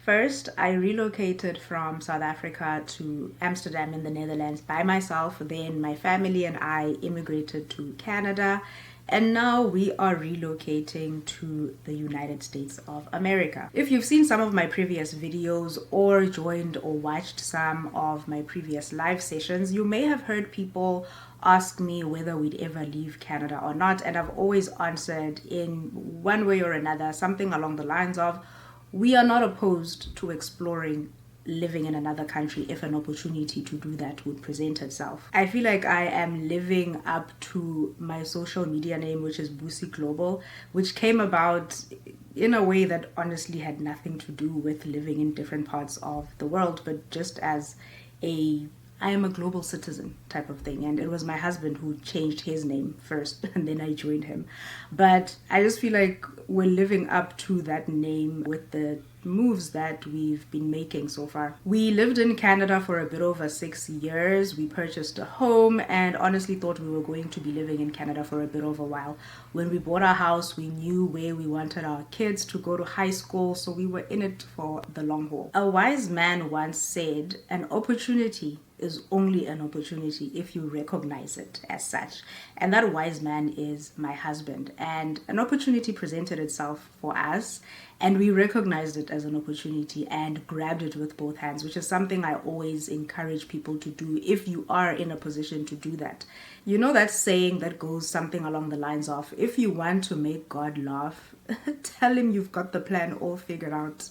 First, I relocated from South Africa to Amsterdam in the Netherlands by myself. Then my family and I immigrated to Canada, and now we are relocating to the United States of America. If you've seen some of my previous videos or joined or watched some of my previous live sessions, you may have heard people ask me whether we'd ever leave Canada or not, and I've always answered in one way or another, something along the lines of, we are not opposed to exploring living in another country if an opportunity to do that would present itself. I feel like I am living up to my social media name, which is Busi Global, which came about in a way that honestly had nothing to do with living in different parts of the world, but just as I am a global citizen type of thing. And it was my husband who changed his name first and then I joined him. But I just feel like we're living up to that name with the moves that we've been making so far. We lived in Canada for a bit over 6 years. We purchased a home and honestly thought we were going to be living in Canada for a bit of a while. When we bought our house, we knew where we wanted our kids to go to high school, so we were in it for the long haul. A wise man once said, an opportunity is only an opportunity if you recognize it as such. And that wise man is my husband. And an opportunity presented itself for us, and we recognized it as an opportunity and grabbed it with both hands, which is something I always encourage people to do if you are in a position to do that. You know that saying that goes something along the lines of, if you want to make God laugh, tell him you've got the plan all figured out.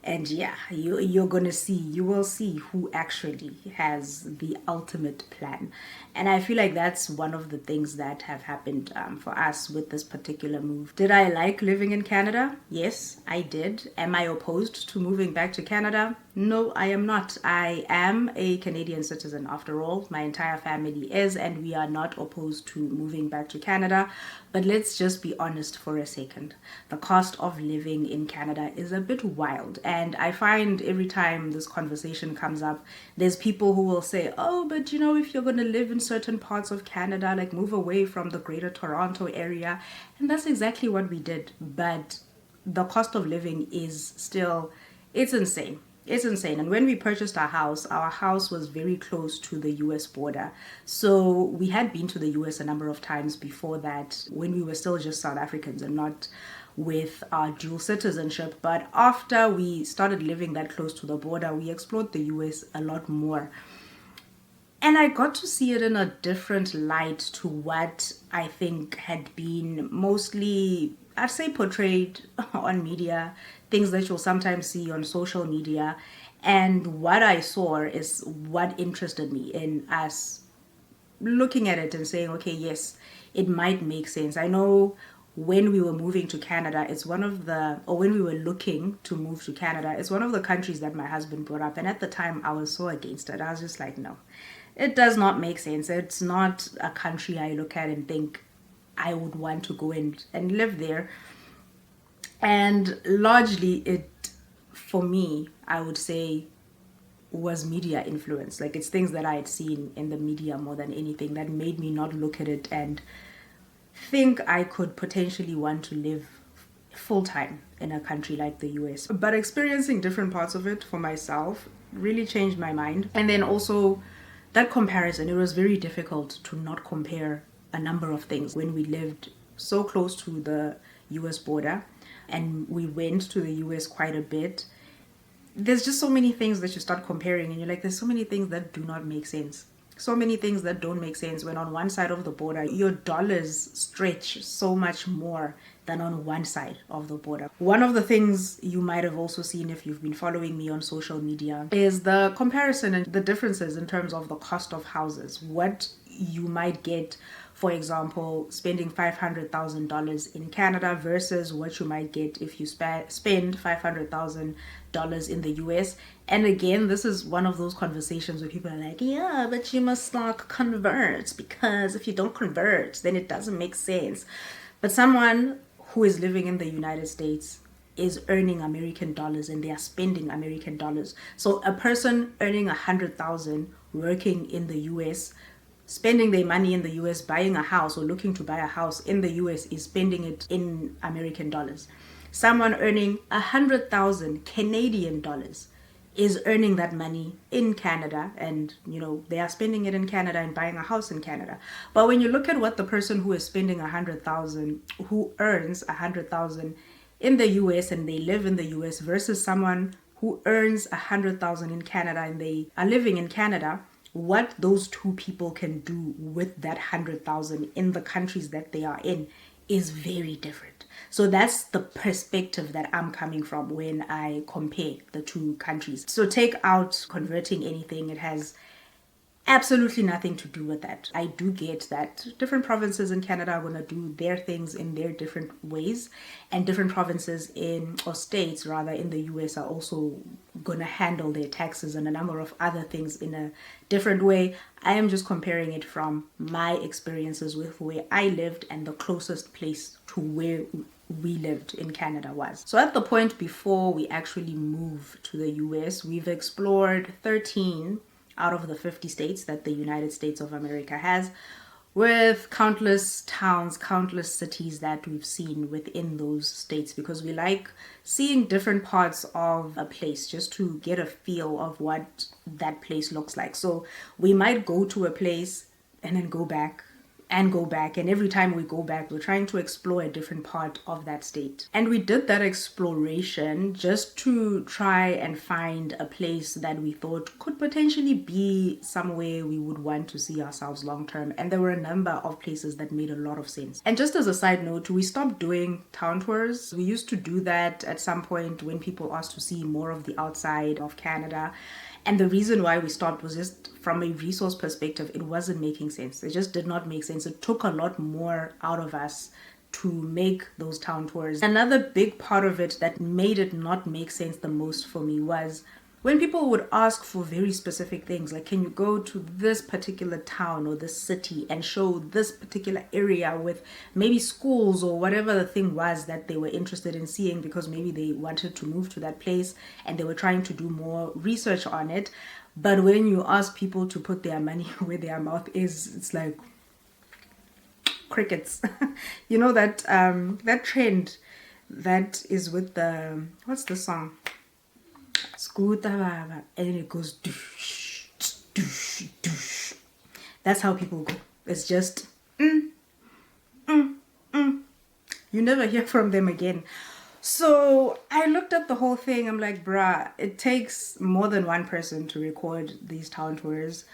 And yeah, you will see who actually has the ultimate plan. And I feel like that's one of the things that have happened for us with this particular move. Did I like living in Canada? Yes, I did. Am I opposed to moving back to Canada? No, I am not. I am a Canadian citizen after all. My entire family is, and we are not opposed to moving back to Canada. But let's just be honest for a second. The cost of living in Canada is a bit wild. And I find every time this conversation comes up, there's people who will say, oh, but you know, if you're going to live in certain parts of Canada, like move away from the greater Toronto area. And that's exactly what we did. But the cost of living is still, it's insane. It's insane. And when we purchased our house was very close to the US border. So we had been to the US a number of times before that, when we were still just South Africans and not with our dual citizenship. But after we started living that close to the border, we explored the US a lot more. And I got to see it in a different light to what I think had been mostly, I'd say, portrayed on media, things that you'll sometimes see on social media. And what I saw is what interested me in us looking at it and saying, okay, yes, it might make sense. I know when we were moving to Canada, when we were looking to move to Canada, it's one of the countries that my husband brought up. And at the time, I was so against it. I was just like, no, it does not make sense. It's not a country I look at and think I would want to go and live there. And largely it, for me, I would say, was media influence. Like, it's things that I had seen in the media more than anything that made me not look at it and think I could potentially want to live full-time in a country like the US. But experiencing different parts of it for myself really changed my mind. And then also that comparison, it was very difficult to not compare a number of things. When we lived so close to the US border and we went to the US quite a bit, there's just so many things that you start comparing and you're like, there's so many things that do not make sense. So many things that don't make sense when on one side of the border, your dollars stretch so much more than on one side of the border. One of the things you might have also seen if you've been following me on social media is the comparison and the differences in terms of the cost of houses. What you might get, for example, spending $500,000 in Canada versus what you might get if you spend $500,000 in the US. And again, this is one of those conversations where people are like, yeah, but you must like convert, because if you don't convert, then it doesn't make sense. But someone who is living in the United States is earning American dollars and they are spending American dollars. So a person earning 100,000 working in the US, spending their money in the US, buying a house or looking to buy a house in the US, is spending it in American dollars. someone earning 100,000 Canadian dollars is earning that money in Canada, and they are spending it in Canada and buying a house in Canada. But when you look at what the person who is spending 100,000, who earns 100,000 in the US and they live in the US, versus someone who earns 100,000 in Canada and they are living in Canada, what those two people can do with that 100,000 in the countries that they are in is very different. So that's the perspective that I'm coming from when I compare the two countries. So take out converting anything. It has absolutely nothing to do with that. I do get that different provinces in Canada are going to do their things in their different ways, and different provinces or states rather in the US are also going to handle their taxes and a number of other things in a different way. I am just comparing it from my experiences with where I lived, and the closest place to where we lived in Canada was. So at the point before we actually moved to the US, we've explored 13 out of the 50 states that the United States of America has, with countless towns, countless cities that we've seen within those states, because we like seeing different parts of a place just to get a feel of what that place looks like. So we might go to a place and then go back, and every time we go back we're trying to explore a different part of that state. And we did that exploration just to try and find a place that we thought could potentially be somewhere we would want to see ourselves long term, and there were a number of places that made a lot of sense. And just as a side note, we stopped doing town tours. We used to do that at some point when people asked to see more of the outside of Canada. And the reason why we stopped was just from a resource perspective, it wasn't making sense. It just did not make sense. It took a lot more out of us to make those town tours. Another big part of it that made it not make sense the most for me was when people would ask for very specific things, like, can you go to this particular town or this city and show this particular area with maybe schools or whatever the thing was that they were interested in seeing, because maybe they wanted to move to that place and they were trying to do more research on it. But when you ask people to put their money where their mouth is, it's like crickets. That trend that is with the, what's the song? Scooter Baba, and then it goes doosh, doosh, doosh. That's how people go. It's just you never hear from them again. So I looked at the whole thing. I'm like, bruh, it takes more than one person to record these town tours.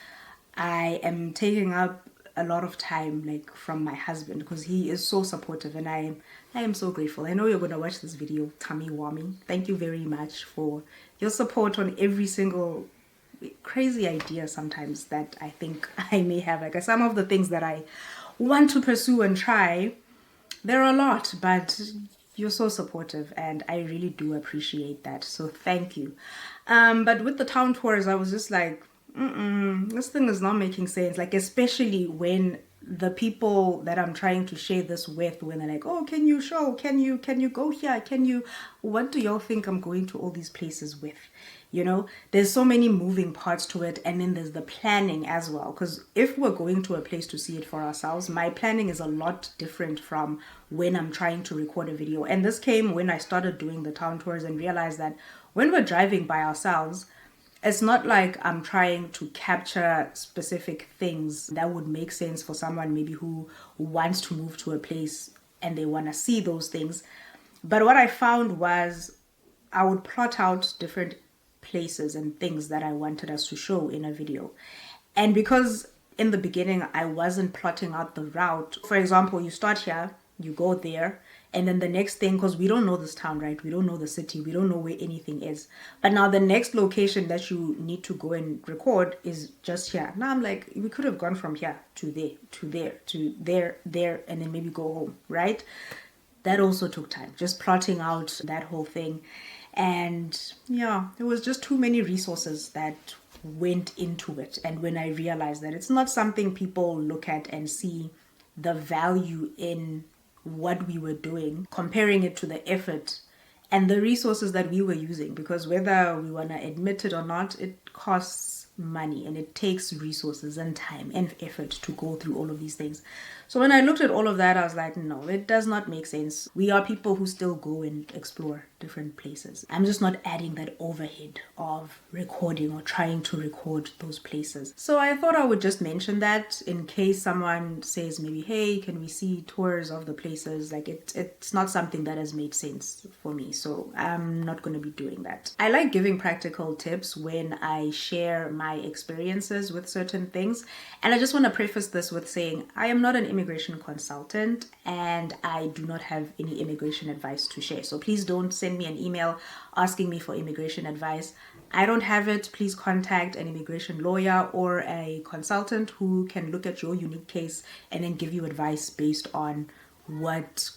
I am taking up a lot of time, like, from my husband, because he is so supportive, and I am so grateful. I know you're going to watch this video, Tummy Wami. Thank you very much for your support on every single crazy idea sometimes that I think I may have. Like, some of the things that I want to pursue and try, there are a lot, but you're so supportive and I really do appreciate that. So thank you. But with the town tours, I was just like, this thing is not making sense. Like, especially when the people that I'm trying to share this with, when they're like, oh, can you go here? What do y'all think I'm going to all these places with? There's so many moving parts to it. And then there's the planning as well. Because if we're going to a place to see it for ourselves, my planning is a lot different from when I'm trying to record a video. And this came when I started doing the town tours and realized that when we're driving by ourselves, it's not like I'm trying to capture specific things that would make sense for someone maybe who wants to move to a place and they want to see those things. But what I found was I would plot out different places and things that I wanted us to show in a video. And because in the beginning I wasn't plotting out the route, for example, you start here, you go there, and then the next thing, because we don't know this town, right? We don't know the city. We don't know where anything is. But now the next location that you need to go and record is just here. Now I'm like, we could have gone from here to there, to there, to there, and then maybe go home, right? That also took time, just plotting out that whole thing. And yeah, it was just too many resources that went into it. And when I realized that it's not something people look at and see the value in what we were doing, comparing it to the effort and the resources that we were using, because whether we want to admit it or not, it costs money and it takes resources and time and effort to go through all of these things. So when I looked at all of that, I was like, no, it does not make sense. We are people who still go and explore different places. I'm just not adding that overhead of recording or trying to record those places. So I thought I would just mention that in case someone says maybe, hey, can we see tours of the places? Like it's not something that has made sense for me. So I'm not going to be doing that. I like giving practical tips when I share my experiences with certain things. And I just want to preface this with saying I am not an immigration consultant and I do not have any immigration advice to share. So please don't send me an email asking me for immigration advice. I don't have it. Please contact an immigration lawyer or a consultant who can look at your unique case and then give you advice based on what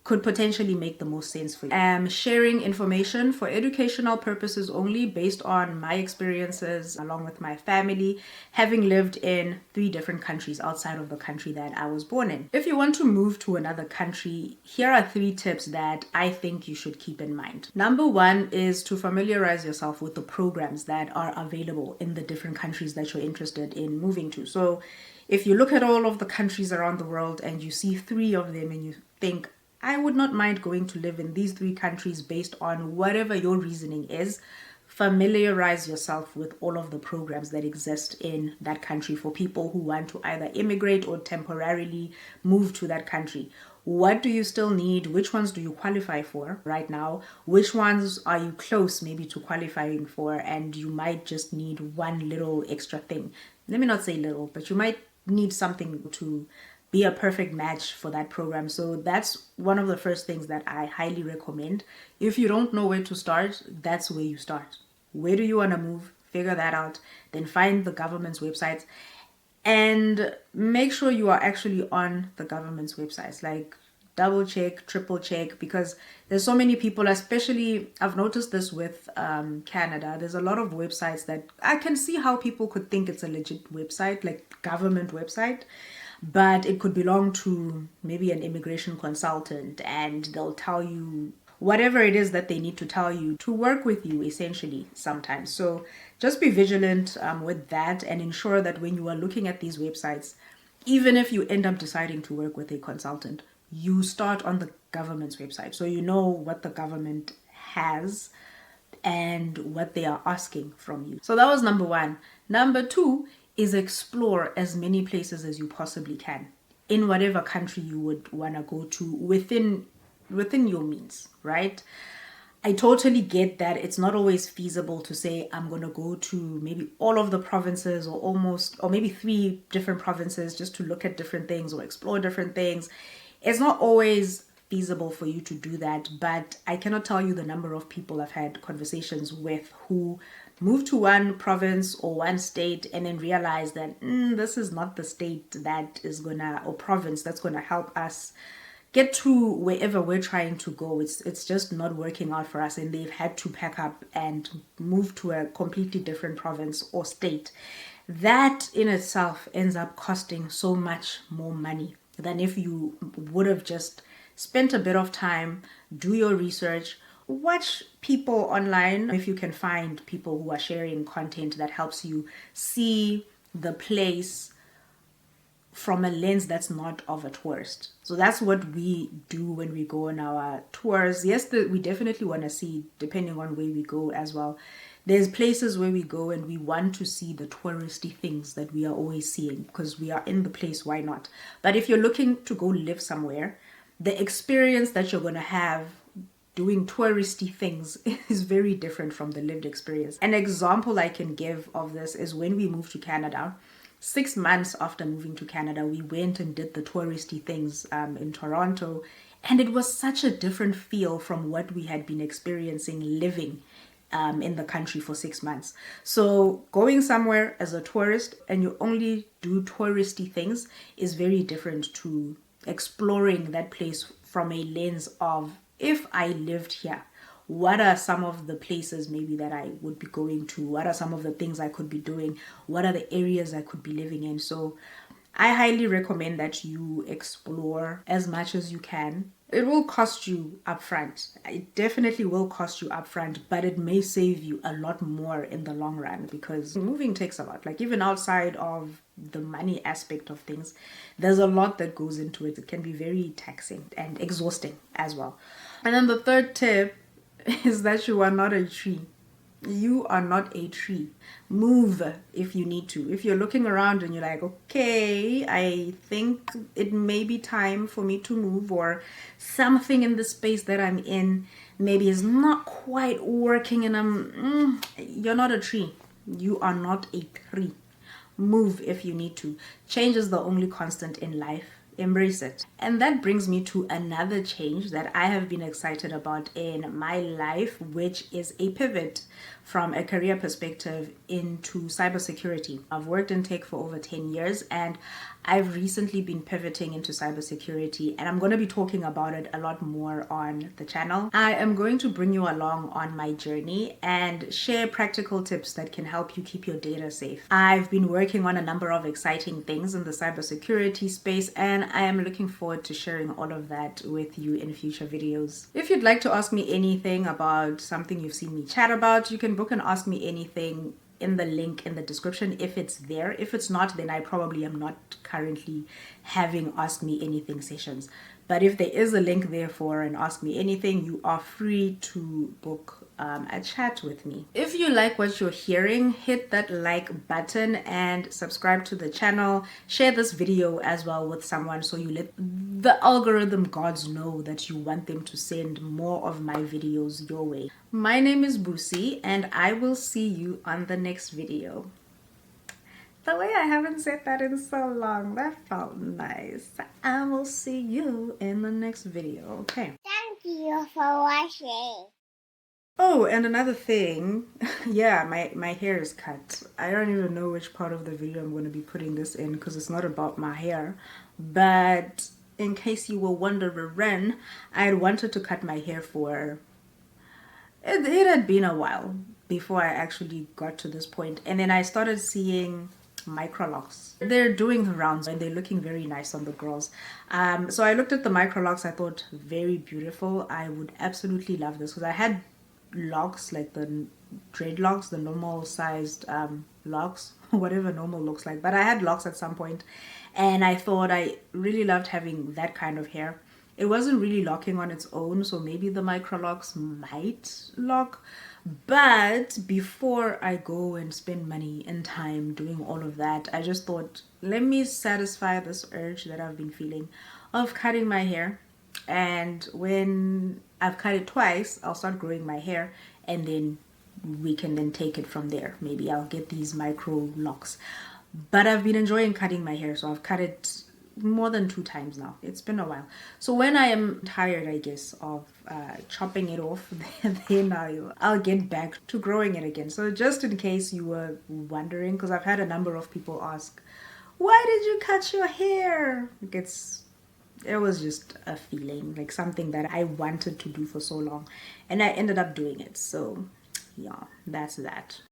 could potentially make the most sense for you. I'm sharing information for educational purposes only based on my experiences along with my family, having lived in 3 different countries outside of the country that I was born in. If you want to move to another country, here are 3 tips that I think you should keep in mind. Number 1 is to familiarize yourself with the programs that are available in the different countries that you're interested in moving to. So if you look at all of the countries around the world and you see 3 of them and you think, I would not mind going to live in these 3 countries based on whatever your reasoning is, familiarize yourself with all of the programs that exist in that country for people who want to either immigrate or temporarily move to that country. What do you still need? Which ones do you qualify for right now? Which ones are you close maybe to qualifying for? And you might just need one little extra thing. Let me not say little, but you might need something to be a perfect match for that program. So that's one of the first things that I highly recommend. If you don't know where to start, that's where you start. Where do you want to move? Figure that out. Then find the government's websites and make sure you are actually on the government's websites. Like double check, triple check, because there's so many people, especially I've noticed this with Canada. There's a lot of websites that I can see how people could think it's a legit website, like government website, but it could belong to maybe an immigration consultant and they'll tell you whatever it is that they need to tell you to work with you essentially sometimes. So just be vigilant with that and ensure that when you are looking at these websites, even if you end up deciding to work with a consultant, you start on the government's website so you know what the government has and what they are asking from you. So that was number 1. Number 2 is explore as many places as you possibly can in whatever country you would want to go to within your means, right? I totally get that it's not always feasible to say I'm going to go to maybe all of the provinces or maybe 3 different provinces just to look at different things or explore different things. It's not always feasible for you to do that, but I cannot tell you the number of people I've had conversations with who move to one province or one state and then realize that this is not the state that is or province that's gonna help us get to wherever we're trying to go. It's just not working out for us, and they've had to pack up and move to a completely different province or state. That in itself ends up costing so much more money than if you would have just spent a bit of time, do your research, watch people online if you can find people who are sharing content that helps you see the place from a lens that's not of a tourist. So that's what we do when we go on our tours. Yes, we definitely want to see, depending on where we go as well. There's places where we go and we want to see the touristy things that we are always seeing because we are in the place, why not? But if you're looking to go live somewhere, the experience that you're going to have doing touristy things is very different from the lived experience. An example I can give of this is when we moved to Canada. 6 months after moving to Canada, we went and did the touristy things in Toronto, and it was such a different feel from what we had been experiencing living in the country for 6 months. So going somewhere as a tourist and you only do touristy things is very different to exploring that place from a lens of, if I lived here, what are some of the places maybe that I would be going to? What are some of the things I could be doing? What are the areas I could be living in? So I highly recommend that you explore as much as you can. It will cost you upfront. It definitely will cost you upfront, but it may save you a lot more in the long run, because moving takes a lot. Like, even outside of the money aspect of things, there's a lot that goes into it. It can be very taxing and exhausting as well. And then the third tip is that you are not a tree. You are not a tree. Move if you need to. If you're looking around and you're like, okay, I think it may be time for me to move, or something in the space that I'm in maybe is not quite working, and you're not a tree. You are not a tree. Move if you need to. Change is the only constant in life. Embrace it. And that brings me to another change that I have been excited about in my life, which is a pivot from a career perspective into cybersecurity. I've worked in tech for over 10 years, and I've recently been pivoting into cybersecurity, and I'm going to be talking about it a lot more on the channel. I am going to bring you along on my journey and share practical tips that can help you keep your data safe. I've been working on a number of exciting things in the cybersecurity space, and I am looking forward to sharing all of that with you in future videos. If you'd like to ask me anything about something you've seen me chat about, you can book and ask me anything in the link in the description if it's there. If it's not, then I probably am not currently having Ask Me Anything sessions. But if there is a link there for an Ask Me Anything, you are free to book a chat with me. If you like what you're hearing, hit that like button and subscribe to the channel. Share this video as well with someone, so you let the algorithm gods know that you want them to send more of my videos your way. My name is Busi, and I will see you on the next video. The way I haven't said that in so long, that felt nice. I will see you in the next video. Okay. Thank you for watching. Oh, and another thing, yeah, my hair is cut. I don't even know which part of the video I'm going to be putting this in, because it's not about my hair. But in case you were wondering, I had wanted to cut my hair for... It had been a while before I actually got to this point. And then I started seeing micro locks. They're doing the rounds and they're looking very nice on the girls. So I looked at the micro locks. I thought, very beautiful. I would absolutely love this, because I had locks, like the dreadlocks, the normal sized locks, whatever normal looks like, but I had locks at some point, and I thought I really loved having that kind of hair. It wasn't really locking on its own, so maybe the micro locks might lock. But before I go and spend money and time doing all of that, I just thought, let me satisfy this urge that I've been feeling of cutting my hair. And when I've cut it twice, I'll start growing my hair, and then we can then take it from there. Maybe I'll get these micro locks. But I've been enjoying cutting my hair, so I've cut it more than 2 times now. It's been a while. So when I am tired, I guess, of chopping it off, then I'll get back to growing it again. So just in case you were wondering, because I've had a number of people ask, why did you cut your hair? It was just a feeling, like something that I wanted to do for so long, and I ended up doing it. So yeah, that's that.